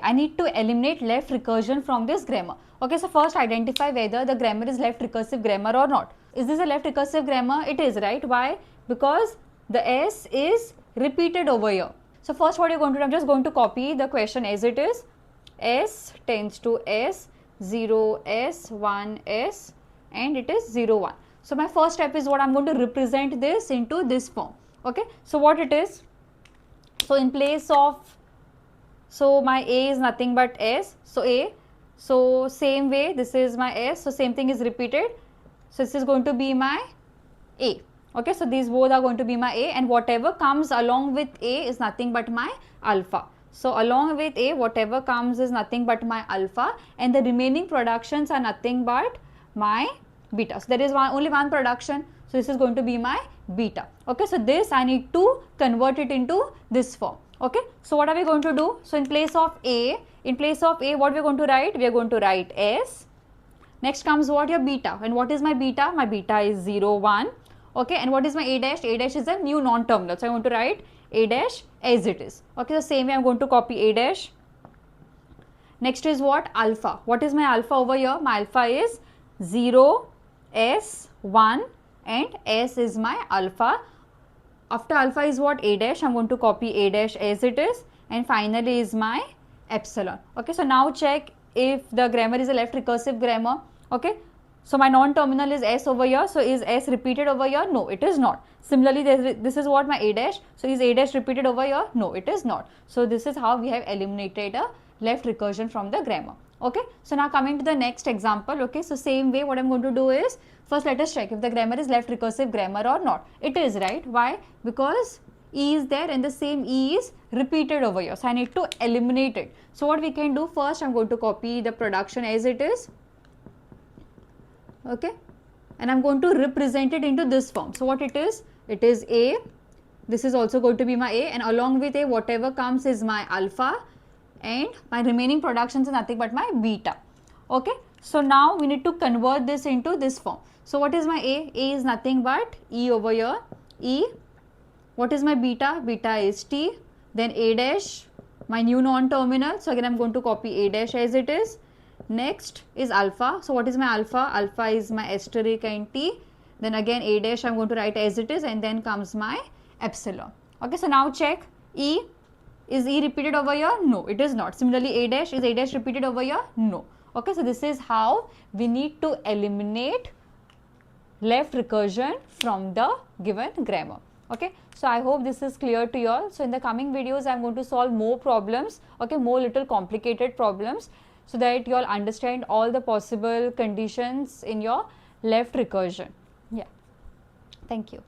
I need to eliminate left recursion from this grammar. Okay, so first identify whether the grammar is left recursive grammar or not. Is this a left recursive grammar? It is, right? Why? Because the S is repeated over here. So first what you're going to do, I'm just going to copy the question as it is. S tends to S, 0, S, 1, S, and it is 0, 1. So my first step is what I'm going to represent this into this form. Okay, so what it is, so in place of, so my A is nothing but S, so A, so same way this is my S, so same thing is repeated, so this is going to be my A. Okay, so these both are going to be my A, and whatever comes along with A is nothing but my alpha. So along with A, whatever comes is nothing but my alpha, and the remaining productions are nothing but my beta. So there is only one production, so this is going to be my beta. Okay, so this I need to convert it into this form. Okay, so what are we going to do? So in place of A, what we are going to write? We are going to write S. Next comes what? Your beta. And what is my beta? My beta is 0, 1. Okay, and what is my A dash? A dash is a new non-terminal, so I want to write A dash as it is. Okay, the same way I am going to copy A dash. Next is what? Alpha. What is my alpha over here? My alpha is 0, S, 1, and S is my alpha. After alpha is what? A dash. I am going to copy A dash as it is, and finally is my epsilon. Okay, so now check if the grammar is a left recursive grammar. Okay, so my non-terminal is S over here, so is S repeated over here? No, it is not. Similarly, this is what? My A dash, so is A dash repeated over here? No, it is not. So this is how we have eliminated a left recursion from the grammar. Okay, so now coming to the next example. Okay, so same way what I am going to do is, first let us check if the grammar is left recursive grammar or not. It is, right? Why? Because E is there and the same E is repeated over here, so I need to eliminate it. So what we can do, first I am going to copy the production as it is. Okay, and I am going to represent it into this form. So what it is A, this is also going to be my A, and along with A whatever comes is my alpha, and my remaining productions is nothing but my beta. Okay, so now we need to convert this into this form. So what is my A? A is nothing but E over here, E. What is my beta? Beta is T. Then A dash, my new non-terminal, so again I am going to copy A dash as it is. Next is alpha. So what is my alpha? Alpha is my asterisk and T. Then again A dash I am going to write as it is, and then comes my epsilon. Okay, so now check E. Is E repeated over here? No, it is not. Similarly, A dash, is A dash repeated over here? No. Okay, so this is how we need to eliminate left recursion from the given grammar. Okay, so I hope this is clear to you all. So in the coming videos, I am going to solve more problems, okay, more little complicated problems, so that you all understand all the possible conditions in your left recursion. Yeah, thank you.